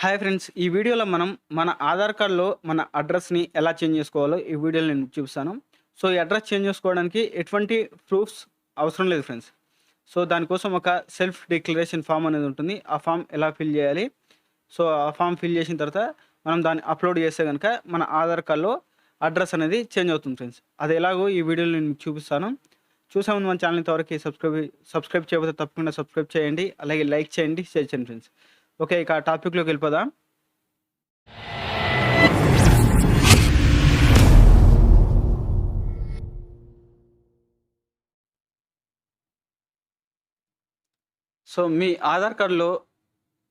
Hi friends! ఈ వీడియోలో మనం మన ఆధార్ కార్డ్‌లో మన అడ్రస్‌ని ఎలా చేంజ్ చేసుకోవాలో ఈ వీడియోలో నేను చూపిస్తాను. సో, ఈ అడ్రస్ చేంజ్ చేసుకోవడానికి ఎటువంటి ప్రూఫ్స్ అవసరం లేదు ఫ్రెండ్స్. సో, దానికోసం ఒక సెల్ఫ్ డిక్లరేషన్ ఫామ్ అనేది ఉంటుంది. ఆ ఫామ్ ఎలా ఫిల్ చేయాలి? సో, ఆ ఫామ్ ఫిల్ చేసిన తర్వాత మనం దాన్ని అప్‌లోడ్ చేస్తే గనుక మన ఆధార్ కార్డ్‌లో అడ్రస్ అనేది చేంజ్ అవుతుంది ఫ్రెండ్స్. అది ఎలాగో ఈ వీడియోలో నేను మీకు చూపిస్తాను. చూసే ముందు మన ఛానల్ ఇంతవరకు సబ్స్క్రైబ్ చేయకపోతే తప్పకుండా సబ్స్క్రైబ్ చేయండి. అలాగే లైక్ చేయండి, షేర్ చేయండి ఫ్రెండ్స్. ఓకే, ఇక టాపిక్‌లోకి వెళ్ళిపోదాం. సో, మీ ఆధార్ కార్డ్‌లో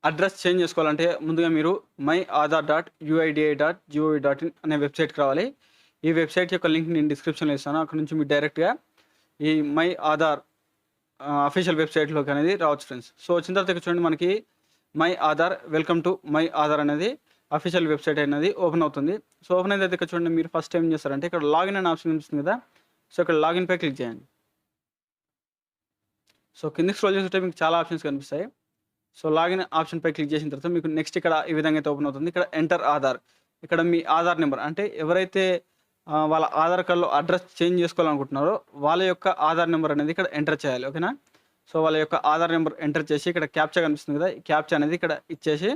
అడ్రస్ చేంజ్ చేసుకోవాలంటే ముందుగా మీరు myAadhar.uidi.gov.in అనే వెబ్‌సైట్‌కి రావాలి. ఈ వెబ్‌సైట్ యొక్క లింక్ నేను డిస్క్రిప్షన్‌లో ఇస్తాను. అక్కడి నుంచి మీరు డైరెక్ట్‌గా ఈ మై ఆధార్ అఫీషియల్ వెబ్‌సైట్‌లోకి అనేది రావచ్చు ఫ్రెండ్స్. సో, వచ్చిన తర్వాత ఇక్కడ చూడండి మనకి my Aadhaar welcome to my Aadhaar అనేది అఫీషియల్ వెబ్‌సైట్ అనేది ఓపెన్ అవుతుంది. సో, ఓపెన్ అయిన తర్వాత ఇక్కడ చూడండి మీరు ఫస్ట్ ఏం చేస్తారంటే ఇక్కడ లాగిన్ అనే ఆప్షన్ కనిపిస్తుంది కదా! సో, ఇక్కడ లాగిన్ పై క్లిక్ చేయండి. సో, కిందకి స్క్రోల్ చేస్తుంటే మీకు చాలా ఆప్షన్స్ కనిపిస్తాయి. సో, లాగిన్ ఆప్షన్ పై క్లిక్ చేసిన తర్వాత మీకు నెక్స్ట్ ఇక్కడ ఈ విధంగా అయితే ఓపెన్ అవుతుంది. ఇక్కడ ఎంటర్ ఆధార్. ఇక్కడ మీ ఆధార్ నెంబర్ అంటే ఎవరైతే వాళ్ళ ఆధార్ కార్డ్‌లో అడ్రస్ చేంజ్ చేసుకోవాలనుకుంటున్నారో వాళ్ళ యొక్క ఆధార్ నెంబర్ అనేది ఇక్కడ ఎంటర్ చేయాలి. ఓకేనా? సో, వాళ్ళ యొక్క ఆధార్ నెంబర్ ఎంటర్ చేసి ఇక్కడ క్యాప్చా కనిపిస్తుంది కదా! ఈ క్యాప్చా అనేది ఇక్కడ ఇచ్చేసి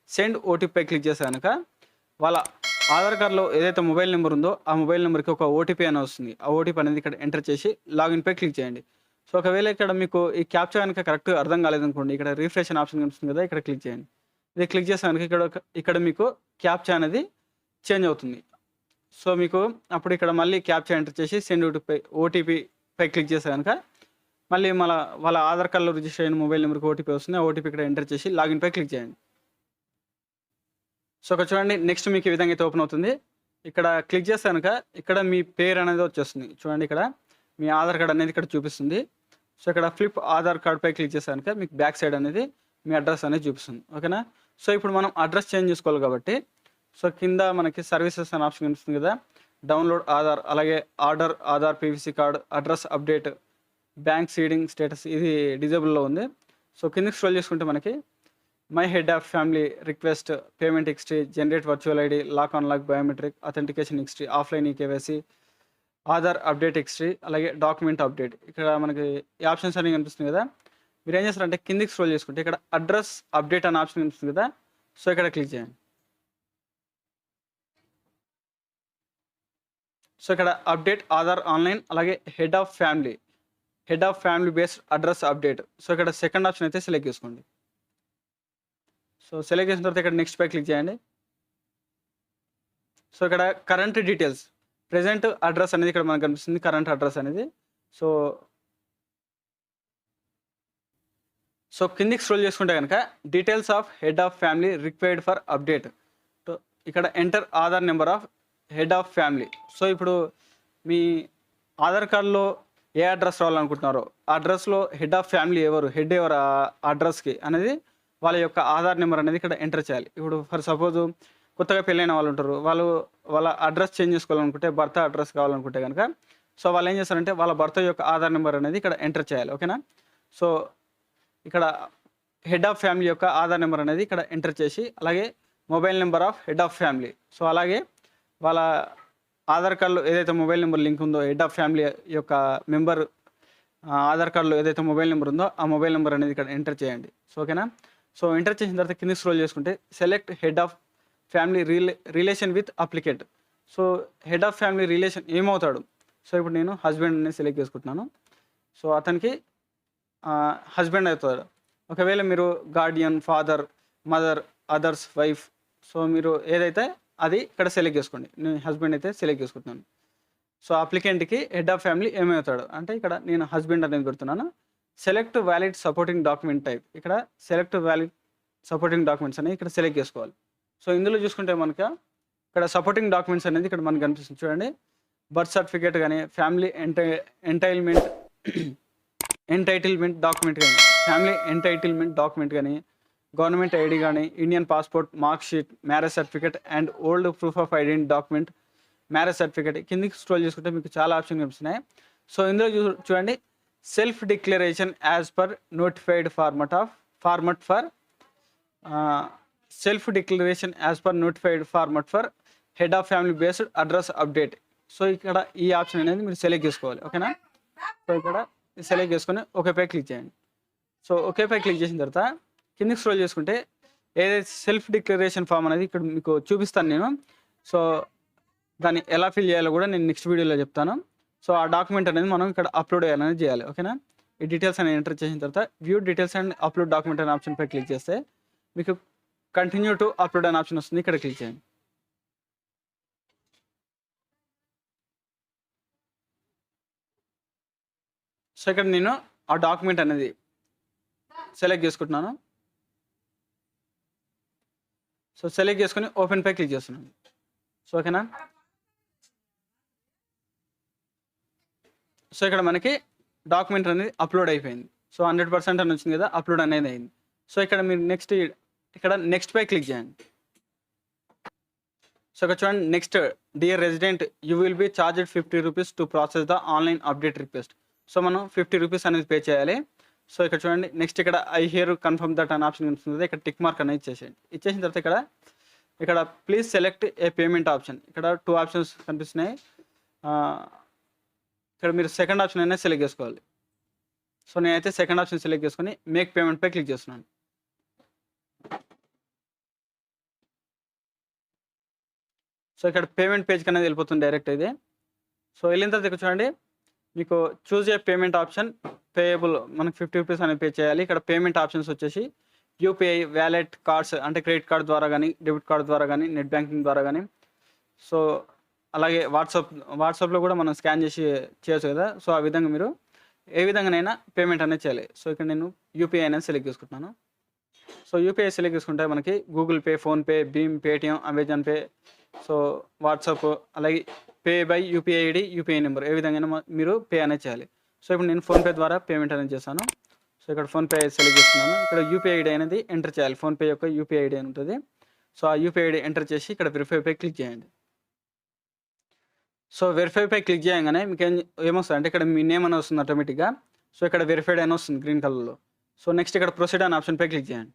సెండ్ ఓటీపీ పై క్లిక్ చేస్తే గనక వాళ్ళ ఆధార్ కార్డ్‌లో ఏదైతే మొబైల్ నెంబర్ ఉందో ఆ మొబైల్ నెంబర్‌కి ఒక ఓటీపీ అని వస్తుంది. ఆ ఓటీపీ అనేది ఇక్కడ ఎంటర్ చేసి లాగిన్ పై క్లిక్ చేయండి. సో, ఒకవేళ ఇక్కడ మీకు ఈ క్యాప్చా గనుక కరెక్ట్‌గా అర్థం కాలేదనుకోండి, ఇక్కడ రిఫ్రెష్ అనే ఆప్షన్ కనిపిస్తుంది కదా! ఇక్కడ క్లిక్ చేయండి. ఇది క్లిక్ చేస్తే గనుక ఇక్కడ మీకు క్యాప్చా అనేది చేంజ్ అవుతుంది. సో, మీకు అప్పుడు ఇక్కడ మళ్ళీ క్యాప్చా ఎంటర్ చేసి సెండ్ ఓటీపీ పై క్లిక్ చేస్తే గనుక మళ్ళీ వాళ్ళ ఆధార్ కార్డ్‌లో రిజిస్టర్ అయిన మొబైల్ నెంబర్‌కి ఓటీపీ వస్తుంది. ఆ ఓటీపీ ఇక్కడ ఎంటర్ చేసి లాగిన్ పై క్లిక్ చేయండి. సో, ఇక్కడ చూడండి నెక్స్ట్ మీకు ఈ విధంగా అయితే ఓపెన్ అవుతుంది. ఇక్కడ క్లిక్ చేస్తే గనుక ఇక్కడ మీ పేరు అనేది వచ్చేస్తుంది. చూడండి ఇక్కడ మీ ఆధార్ కార్డ్ అనేది ఇక్కడ చూపిస్తుంది. సో, ఇక్కడ ఫ్లిప్ ఆధార్ కార్డ్ పై క్లిక్ చేస్తే గనుక మీకు బ్యాక్ సైడ్ అనేది మీ అడ్రస్ అనేది చూపిస్తుంది. ఓకేనా? సో, ఇప్పుడు మనం అడ్రస్ చేంజ్ చేసుకోవాలి కాబట్టి సో, కింద మనకి సర్వీసెస్ అనే ఆప్షన్ కనిపిస్తుంది కదా! డౌన్లోడ్ ఆధార్, అలాగే order Aadhaar PVC card, address update, bank seeding status ఇది డిజేబుల్‌లో ఉంది. సో, కిందకి స్క్రోల్ చేసుకుంటే మనకి my head of family request, payment history, generate virtual ID, lock unlock biometric, authentication history, offline eKYC, Aadhaar update history, అలాగే డాక్యుమెంట్ అప్డేట్. ఇక్కడ మనకి ఈ ఆప్షన్స్ అన్నీ కనిపిస్తుంది కదా! మీరేం చేస్తారంటే కిందకి స్క్రోల్ చేసుకుంటే ఇక్కడ అడ్రస్ అప్డేట్ అనే ఆప్షన్ కనిపిస్తుంది కదా! సో, ఇక్కడ క్లిక్ చేయండి. సో, ఇక్కడ అప్డేట్ ఆధార్ ఆన్‌లైన్, అలాగే head of family based address update. So, ఇక్కడ సెకండ్ ఆప్షన్ అయితే సెలెక్ట్ చేసుకోండి. సో, సెలెక్ట్ చేసిన తర్వాత ఇక్కడ నెక్స్ట్ పై క్లిక్ చేయండి. సో, ఇక్కడ కరెంట్ డీటెయిల్స్, ప్రెజెంట్ అడ్రస్ అనేది ఇక్కడ మనకు కనిపిస్తుంది. కరెంట్ అడ్రస్ అనేది. సో, కిందికి స్క్రోల్ చేసుకుంటే గనక details of head of family required for update. So, ఇక్కడ enter Aadhaar number of head of family. So, ఇప్పుడు మీ ఆధార్ కార్డ్‌లో ఏ అడ్రస్ రావాలనుకుంటున్నారో ఆ అడ్రస్‌లో హెడ్ ఆఫ్ ఫ్యామిలీ ఎవరు? హెడ్ ఎవరు ఆ అడ్రస్‌కి అనేది వాళ్ళ యొక్క ఆధార్ నెంబర్ అనేది ఇక్కడ ఎంటర్ చేయాలి. ఇప్పుడు ఫర్ సపోజ్ కొత్తగా పెళ్ళైన వాళ్ళు ఉంటారు. వాళ్ళ అడ్రస్ చేంజ్ చేసుకోవాలనుకుంటే, భర్త అడ్రస్ కావాలనుకుంటే గనక సో, వాళ్ళు ఏం చేస్తారంటే వాళ్ళ భర్త యొక్క ఆధార్ నెంబర్ అనేది ఇక్కడ ఎంటర్ చేయాలి. ఓకేనా? సో, ఇక్కడ హెడ్ ఆఫ్ ఫ్యామిలీ యొక్క ఆధార్ నెంబర్ అనేది ఇక్కడ ఎంటర్ చేసి అలాగే mobile number of head of family. So, అలాగే వాళ్ళ ఆధార్ కార్డ్‌లో ఏదైతే మొబైల్ నెంబర్ లింక్ ఉందో హెడ్ ఆఫ్ ఫ్యామిలీ యొక్క మెంబర్ ఆధార్ కార్డ్‌లో ఏదైతే మొబైల్ నెంబర్ ఉందో ఆ మొబైల్ నెంబర్ అనేది ఇక్కడ ఎంటర్ చేయండి. సో, ఓకేనా? సో, ఎంటర్ చేసిన తర్వాత కిందకి స్క్రోల్ చేసుకుంటే select head of family relation with applicant. So, head of family relation ఏమవుతాడు? సో, ఇప్పుడు నేను హస్బెండ్ అనేది సెలెక్ట్ చేసుకుంటున్నాను. సో, అతనికి హస్బెండ్ అవుతాడు. ఒకవేళ మీరు Guardian, father, mother, others, wife so, మీరు ఏదైతే అది ఇక్కడ సెలెక్ట్ చేసుకోండి. నేను హస్బెండ్ అయితే సెలెక్ట్ చేసుకుంటున్నాను. సో, అప్లికెంట్‌కి హెడ్ ఆఫ్ ఫ్యామిలీ ఏమవుతాడు? అంటే ఇక్కడ నేను హస్బెండ్ అనేది పెడుతున్నాను. Select valid supporting document type. ఇక్కడ సెలెక్ట్ వ్యాలిడ్ సపోర్టింగ్ డాక్యుమెంట్స్ అనేవి ఇక్కడ సెలెక్ట్ చేసుకోవాలి. సో, ఇందులో చూసుకుంటే మనకు ఇక్కడ సపోర్టింగ్ డాక్యుమెంట్స్ అనేది ఇక్కడ మనకు కనిపిస్తుంది చూడండి. బర్త్ సర్టిఫికేట్ గానీ, ఫ్యామిలీ ఎంటైటిల్మెంట్ డాక్యుమెంట్ గానీ, ఫ్యామిలీ ఎంటైటిల్మెంట్ డాక్యుమెంట్ గానీ, గవర్నమెంట్ ఐడీ గానీ, Indian passport, mark sheet, marriage certificate and old proof of identity document, marriage certificate. కిందకి స్క్రోల్ చేసుకుంటే మీకు చాలా ఆప్షన్ కనిపిస్తున్నాయి. సో, ఇందులో చూడండి self declaration as per notified format for self declaration as per notified format for head of family based address update. So ఇక్కడ ఈ option అనేది మీరు సెలెక్ట్ చేసుకోవాలి. ఓకేనా. సో ఇక్కడ సెలెక్ట్ చేసుకొని ఓకేపై క్లిక్ చేయండి. సో ఓకేపై క్లిక్ చేసిన తర్వాత కిందకి స్క్రోల్ చేసుకుంటే ఏదైతే సెల్ఫ్ డిక్లరేషన్ ఫామ్ అనేది ఇక్కడ మీకు చూపిస్తాను నేను. సో దాన్ని ఎలా ఫిల్ చేయాలో కూడా నేను నెక్స్ట్ వీడియోలో చెప్తాను. సో ఆ డాక్యుమెంట్ అనేది మనం ఇక్కడ అప్లోడ్ అనేది చేయాలి. ఓకేనా. ఈ డీటెయిల్స్ అనేది ఎంటర్ చేసిన తర్వాత view details and upload document అనే ఆప్షన్పై క్లిక్ చేస్తే మీకు కంటిన్యూ టు అప్లోడ్ అనే ఆప్షన్ వస్తుంది. ఇక్కడ క్లిక్ చేయండి. సో ఇక్కడ నేను ఆ డాక్యుమెంట్ అనేది సెలెక్ట్ చేసుకుంటున్నాను. సో సెలెక్ట్ చేసుకొని ఓపెన్పై క్లిక్ చేస్తున్నాను. సో ఓకేనా. సో ఇక్కడ మనకి డాక్యుమెంట్ అనేది అప్లోడ్ అయిపోయింది. సో 100% అని వచ్చింది కదా, అప్లోడ్ అనేది అయింది. సో ఇక్కడ మీరు నెక్స్ట్ పై క్లిక్ చేయండి. సో ఇక్కడ చూడండి, next dear resident you will be charged 50 rupees to process the online update request. So మనం 50 రూపీస్ అనేది పే చేయాలి. సో ఇక్కడ చూడండి, నెక్స్ట్ ఇక్కడ ఐ హియర్ కన్ఫర్మ్ దట్ అనే ఆప్షన్ కనిపిస్తుంది. ఇక్కడ టిక్ మార్క్ అనేది ఇచ్చేసేయండి. ఇచ్చేసిన తర్వాత ఇక్కడ please select A payment option. ఇక్కడ 2 ఆప్షన్స్ కనిపిస్తున్నాయి. ఇక్కడ మీరు సెకండ్ ఆప్షన్ అనేది సెలెక్ట్ చేసుకోవాలి. సో నేనైతే సెకండ్ ఆప్షన్ సెలెక్ట్ చేసుకొని మేక్ పేమెంట్పై క్లిక్ చేస్తున్నాను. సో ఇక్కడ పేమెంట్ పేజ్కి అనేది వెళ్ళిపోతుంది డైరెక్ట్ ఇది. సో వెళ్ళిన తర్వాత ఇక్కడ చూడండి, మీకు choose a payment option payable, మనకు 50 రూపీస్ అనేది పే చేయాలి. ఇక్కడ పేమెంట్ ఆప్షన్స్ వచ్చేసి యూపీఐ, వ్యాలెట్, కార్డ్స్ అంటే క్రెడిట్ కార్డ్ ద్వారా కానీ, డెబిట్ కార్డ్ ద్వారా కానీ, నెట్ బ్యాంకింగ్ ద్వారా కానీ, సో అలాగే వాట్సాప్లో కూడా మనం స్కాన్ చేసి చేయొచ్చు కదా. సో ఆ విధంగా మీరు ఏ విధంగానైనా పేమెంట్ అనేది చేయాలి. సో ఇక్కడ నేను యూపీఐ అనేది సెలెక్ట్ చేసుకుంటున్నాను. సో యూపీఐ సెలెక్ట్ చేసుకుంటే మనకి గూగుల్ పే, ఫోన్పే, భీమ్, Paytm, Amazon pay, so WhatsApp, అలాగే pay by UPI ID, UPI number ఏ విధంగా మీరు పే అనేది చేయాలి. సో ఇప్పుడు నేను ఫోన్పే ద్వారా పేమెంట్ అనేది చేస్తాను. సో ఇక్కడ ఫోన్పే సెలెక్ట్ చేస్తున్నాను. ఇక్కడ యూపీఐ ఐడి అనేది ఎంటర్ చేయాలి. ఫోన్పే యొక్క యూపీఐ ఐడి అని ఉంటుంది. సో ఆ యూపీఐ ఐడి ఎంటర్ చేసి ఇక్కడ వెరిఫైపై క్లిక్ చేయండి. సో వెరిఫైపై క్లిక్ చేయగానే మీకు ఏమొస్తుంది అంటే ఇక్కడ మీ నేమ్ అని వస్తుంది ఆటోమేటిక్గా. సో ఇక్కడ వెరిఫైడ్ అని వస్తుంది గ్రీన్ కలర్లో. సో నెక్స్ట్ ఇక్కడ ప్రొసీడ్ అనే ఆప్షన్పై క్లిక్ చేయండి.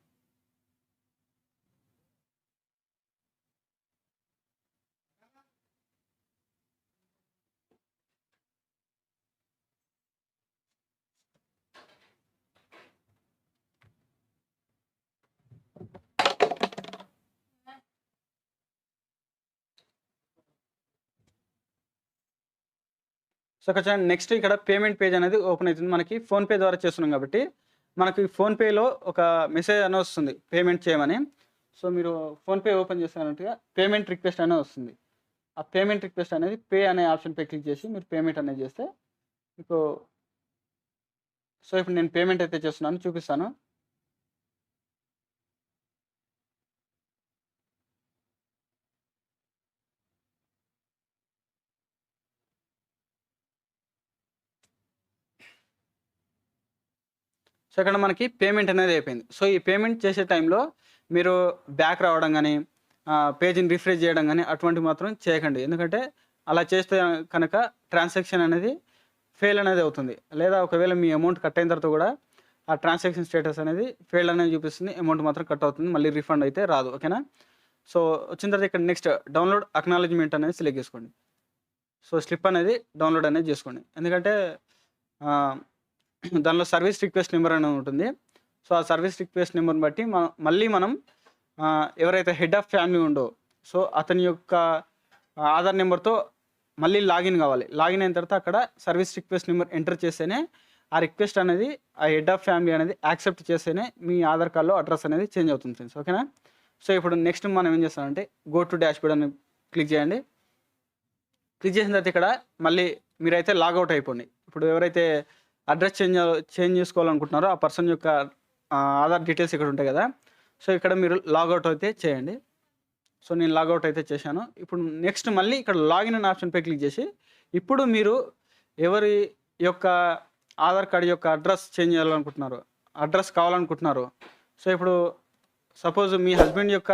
సో ఇక్కడ నెక్స్ట్ ఇక్కడ పేమెంట్ పేజ్ అనేది ఓపెన్ అవుతుంది. మనకి ఫోన్పే ద్వారా చేస్తున్నాం కాబట్టి మనకి ఫోన్పేలో ఒక మెసేజ్ అనేది వస్తుంది పేమెంట్ చేయమని. సో మీరు ఫోన్పే ఓపెన్ చేసినట్టుగా పేమెంట్ రిక్వెస్ట్ అనేది వస్తుంది. ఆ పేమెంట్ రిక్వెస్ట్ అనేది పే అనే ఆప్షన్పై క్లిక్ చేసి మీరు పేమెంట్ అనేది చేస్తే మీకు, సో ఇప్పుడు నేను పేమెంట్ అయితే చేస్తున్నాను, చూపిస్తాను. సో ఇక్కడ మనకి పేమెంట్ అనేది అయిపోయింది. సో ఈ పేమెంట్ చేసే టైంలో మీరు బ్యాక్ రావడం కానీ, పేజీని రిఫ్రెష్ చేయడం కానీ అటువంటివి మాత్రం చేయకండి. ఎందుకంటే అలా చేస్తే కనుక ట్రాన్సాక్షన్ అనేది ఫెయిల్ అనేది అవుతుంది. లేదా ఒకవేళ మీ అమౌంట్ కట్ అయిన తర్వాత కూడా ఆ ట్రాన్సాక్షన్ స్టేటస్ అనేది ఫెయిల్ అనేది చూపిస్తుంది, అమౌంట్ మాత్రం కట్ అవుతుంది, మళ్ళీ రిఫండ్ అయితే రాదు. ఓకేనా. సో వచ్చిన తర్వాత ఇక్కడ నెక్స్ట్ డౌన్లోడ్ అక్నాలజ్మెంట్ అనేది సెలెక్ట్ చేసుకోండి. సో స్లిప్ అనేది డౌన్లోడ్ అనేది చేసుకోండి. ఎందుకంటే దానిలో సర్వీస్ రిక్వెస్ట్ నెంబర్ అనేది ఉంటుంది. సో ఆ సర్వీస్ రిక్వెస్ట్ నెంబర్ని బట్టి మళ్ళీ మనం ఎవరైతే head of family undo so అతని యొక్క ఆధార్ నెంబర్తో మళ్ళీ లాగిన్ కావాలి. లాగిన్ అయిన తర్వాత అక్కడ సర్వీస్ రిక్వెస్ట్ నెంబర్ ఎంటర్ చేస్తేనే ఆ రిక్వెస్ట్ అనేది ఆ హెడ్ ఆఫ్ ఫ్యామిలీ అనేది యాక్సెప్ట్ చేస్తేనే మీ ఆధార్ కార్డులో అడ్రస్ అనేది చేంజ్ అవుతుంది ఫ్రెండ్స్. ఓకేనా. సో ఇప్పుడు నెక్స్ట్ మనం ఏం చేస్తామంటే గో టు డాష్బోర్డ్ అని క్లిక్ చేయండి. క్లిక్ చేసిన తర్వాత ఇక్కడ మళ్ళీ మీరైతే లాగౌట్ అయిపోండి. ఇప్పుడు ఎవరైతే అడ్రస్ చేంజ్ చేసుకోవాలనుకుంటున్నారో ఆ పర్సన్ యొక్క ఆధార్ డీటెయిల్స్ ఇక్కడ ఉంటాయి కదా. సో ఇక్కడ మీరు లాగౌట్ అయితే చేయండి. సో నేను లాగౌట్ అయితే చేశాను. ఇప్పుడు నెక్స్ట్ మళ్ళీ ఇక్కడ లాగిన్ అనే ఆప్షన్పై క్లిక్ చేసి ఇప్పుడు మీరు ఎవరి యొక్క ఆధార్ కార్డు యొక్క అడ్రస్ చేంజ్ చేయాలనుకుంటున్నారు, అడ్రస్ కావాలనుకుంటున్నారు. సో ఇప్పుడు సపోజ్ మీ హస్బెండ్ యొక్క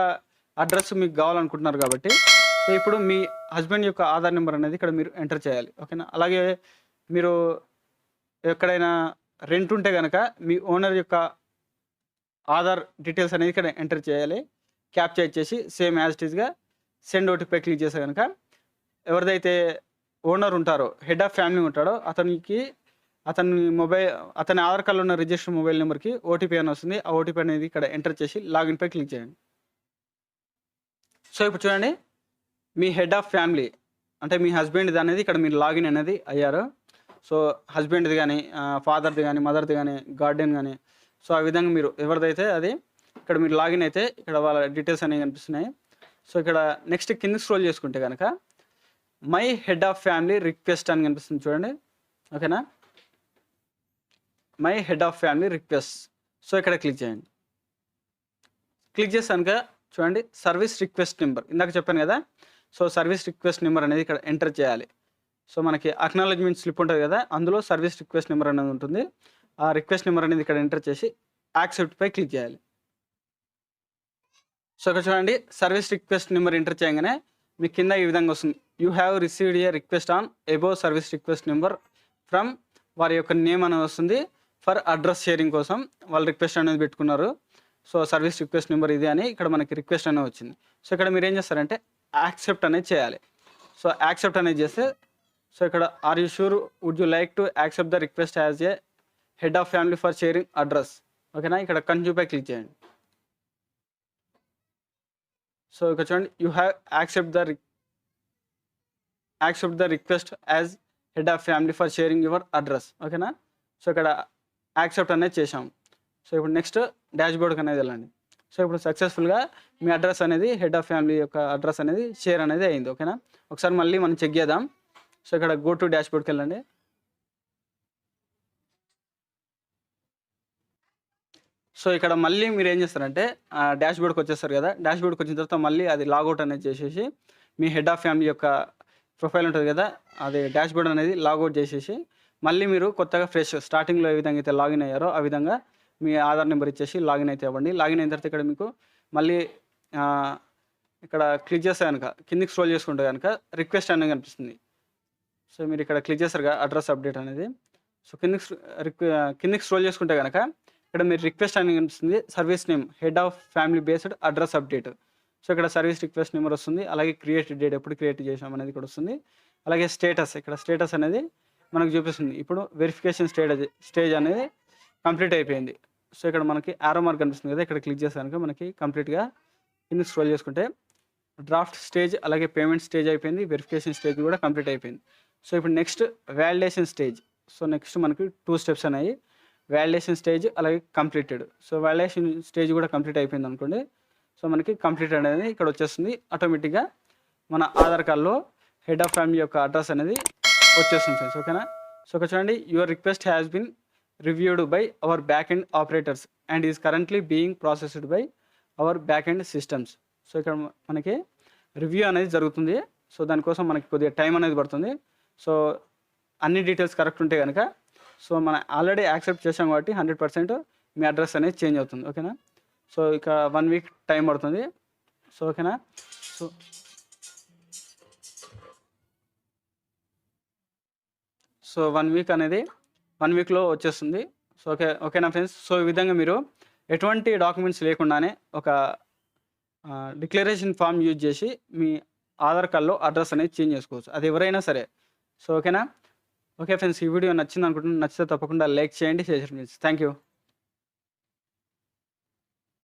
అడ్రస్ మీకు కావాలనుకుంటున్నారు కాబట్టి సో ఇప్పుడు మీ హస్బెండ్ యొక్క ఆధార్ నెంబర్ అనేది ఇక్కడ మీరు ఎంటర్ చేయాలి. ఓకేనా. అలాగే మీరు ఎక్కడైనా రెంట్ ఉంటే కనుక మీ ఓనర్ యొక్క ఆధార్ డీటెయిల్స్ అనేది ఇక్కడ ఎంటర్ చేయాలి. క్యాప్చర్ ఇచ్చేసి సేమ్ యాజ్ ఇట్ ఈస్గా సెండ్ ఓటీపీ క్లిక్ చేస్తే కనుక ఎవరిదైతే ఓనర్ ఉంటారో హెడ్ ఆఫ్ ఫ్యామిలీ ఉంటాడో అతని ఆధార్ కార్డులో ఉన్న రిజిస్టర్ మొబైల్ నెంబర్కి ఓటీపీ అని వస్తుంది. ఆ ఓటీపీ అనేది ఇక్కడ ఎంటర్ చేసి లాగిన్పై క్లిక్ చేయండి. సో ఇప్పుడు చూడండి, మీ హెడ్ ఆఫ్ ఫ్యామిలీ అంటే మీ హస్బెండ్ది అనేది ఇక్కడ మీరు లాగిన్ అనేది అయ్యారు. సో హస్బెండ్ది కానీ ఫాదర్ది కానీ మదర్ది కానీ గార్డెన్ కానీ సో ఆ విధంగా మీరు ఎవరిదైతే అది ఇక్కడ మీరు లాగిన్ అయితే ఇక్కడ వాళ్ళ డీటెయిల్స్ అనేవి కనిపిస్తున్నాయి. సో ఇక్కడ నెక్స్ట్ కింద స్క్రోల్ చేసుకుంటే కనుక my head of family request అని కనిపిస్తుంది చూడండి. ఓకేనా, my head of family request. So ఇక్కడ క్లిక్ చేయండి. క్లిక్ చేసాక చూడండి సర్వీస్ రిక్వెస్ట్ నెంబర్ ఇందాక చెప్పాను కదా. సో సర్వీస్ రిక్వెస్ట్ నెంబర్ అనేది ఇక్కడ ఎంటర్ చేయాలి. సో మనకి అక్నాలజ్మెంట్ స్లిప్ ఉంటుంది కదా, అందులో సర్వీస్ రిక్వెస్ట్ నెంబర్ అనేది ఉంటుంది. ఆ రిక్వెస్ట్ నెంబర్ అనేది ఇక్కడ ఎంటర్ చేసి యాక్సెప్ట్పై క్లిక్ చేయాలి. సో ఇక్కడ చూడండి సర్వీస్ రిక్వెస్ట్ నెంబర్ ఎంటర్ చేయగానే మీకు కింద ఈ విధంగా వస్తుంది. You have received a request on above service request number from వారి యొక్క నేమ్ అనేది వస్తుంది. ఫర్ అడ్రస్ షేరింగ్ కోసం వాళ్ళు రిక్వెస్ట్ అనేది పెట్టుకున్నారు. సో సర్వీస్ రిక్వెస్ట్ నెంబర్ ఇది అని ఇక్కడ మనకి రిక్వెస్ట్ అనేది వచ్చింది. సో ఇక్కడ మీరు ఏం చేస్తారంటే యాక్సెప్ట్ అనేది చేయాలి. సో యాక్సెప్ట్ అనేది చేస్తే సో ఇక్కడ are you sure would you like to accept the request as a head of family for sharing address. ఓకేనా, ఇక్కడ కంటిన్యూపై క్లిక్ చేయండి. సో ఇక్కడ చూడండి you have accept the request as head of family for sharing your address. ఓకేనా, so ఇక్కడ accept అనేది చేసాం. సో ఇప్పుడు నెక్స్ట్ డాష్ బోర్డ్కి అనేది వెళ్ళండి. సో ఇప్పుడు సక్సెస్ఫుల్గా మీ అడ్రస్ అనేది హెడ్ ఆఫ్ ఫ్యామిలీ యొక్క అడ్రస్ అనేది షేర్ అనేది అయింది. ఓకేనా, ఒకసారి మళ్ళీ మనం చెక్ చేద్దాం. సో ఇక్కడ గో టు డాష్ బోర్డ్కి వెళ్ళండి. సో ఇక్కడ మళ్ళీ మీరు ఏం చేస్తారంటే డాష్ బోర్డ్కి వచ్చేస్తారు కదా, డాష్ బోర్డ్కి వచ్చిన తర్వాత మళ్ళీ అది లాగౌట్ అనేది చేసేసి మీ హెడ్ ఆఫ్ ఫ్యామిలీ యొక్క ప్రొఫైల్ ఉంటుంది కదా, అది డాష్ బోర్డ్ అనేది లాగౌట్ చేసేసి మళ్ళీ మీరు కొత్తగా ఫ్రెష్ స్టార్టింగ్లో ఏ విధంగా అయితే లాగిన్ అయ్యారో ఆ విధంగా మీ ఆధార్ నెంబర్ ఇచ్చేసి లాగిన్ అయితే అవ్వండి. లాగిన్ అయిన తర్వాత ఇక్కడ మీకు మళ్ళీ ఇక్కడ క్లిక్ చేస్తే కనుక కిందికి స్క్రోల్ చేసుకుంటే కనుక రిక్వెస్ట్ అనేది కనిపిస్తుంది. సో మీరు ఇక్కడ క్లిక్ చేస్తారు కదా అడ్రస్ అప్డేట్ అనేది. సో కిందికి స్క్రోల్ చేసుకుంటే కనుక ఇక్కడ మీరు రిక్వెస్ట్ అనేది కనిపిస్తుంది. Service name head of family based address update. So ఇక్కడ సర్వీస్ రిక్వెస్ట్ నెంబర్ వస్తుంది. అలాగే క్రియేట్ డేట్ ఎప్పుడు క్రియేట్ చేసాం అనేది ఇక్కడ వస్తుంది. అలాగే స్టేటస్, ఇక్కడ స్టేటస్ అనేది మనకు చూపిస్తుంది. ఇప్పుడు వెరిఫికేషన్ స్టేజ్ అనేది కంప్లీట్ అయిపోయింది. సో ఇక్కడ మనకి ఆరో మార్క్ కనిపిస్తుంది కదా, ఇక్కడ క్లిక్ చేస్తే కనుక మనకి కంప్లీట్గా కింద స్క్రోల్ చేసుకుంటే డ్రాఫ్ట్ స్టేజ్ అలాగే పేమెంట్ స్టేజ్ అయిపోయింది, వెరిఫికేషన్ స్టేజ్ కూడా కంప్లీట్ అయిపోయింది. సో ఇప్పుడు next validation stage. So next మనకి 2 స్టెప్స్ అనేవి, వ్యాలిడేషన్ స్టేజ్ అలాగే కంప్లీటెడ్. సో వ్యాలిడేషన్ స్టేజ్ కూడా కంప్లీట్ అయిపోయింది అనుకోండి. సో మనకి కంప్లీట్ అనేది ఇక్కడ వచ్చేస్తుంది. ఆటోమేటిక్గా మన ఆధార్ కార్డులో హెడ్ ఆఫ్ ఫ్యామిలీ యొక్క అడ్రస్ అనేది వచ్చేస్తుంది ఫ్రెండ్స్. ఓకేనా, సో ఇక్కడ చూడండి your request has been reviewed by our back end operators and is currently being processed by our back end systems. So ఇక్కడ మనకి రివ్యూ అనేది జరుగుతుంది. సో దానికోసం మనకి కొద్దిగా టైం అనేది పడుతుంది. సో అన్ని డీటెయిల్స్ కరెక్ట్ ఉంటే కనుక సో మనం ఆల్రెడీ యాక్సెప్ట్ చేసాం కాబట్టి 100% మీ అడ్రస్ అనేది చేంజ్ అవుతుంది. ఓకేనా, సో ఇక 1 వీక్ టైం పడుతుంది. సో ఓకేనా, సో 1 వీక్ అనేది 1 వీక్లో వచ్చేస్తుంది. సో ఓకేనా ఫ్రెండ్స్. సో ఈ విధంగా మీరు ఎటువంటి డాక్యుమెంట్స్ లేకుండానే ఒక డిక్లరేషన్ ఫామ్ యూజ్ చేసి మీ ఆధార్ కార్డులో అడ్రస్ అనేది చేంజ్ చేసుకోవచ్చు, అది ఎవరైనా సరే. సో ఓకేనా, ఓకే ఫ్రెండ్స్, ఈ వీడియో నచ్చింది అనుకుంటున్నాను. నచ్చితే తప్పకుండా లైక్ చేయండి, షేర్ చేయండి ఫ్రెండ్స్. Thank you.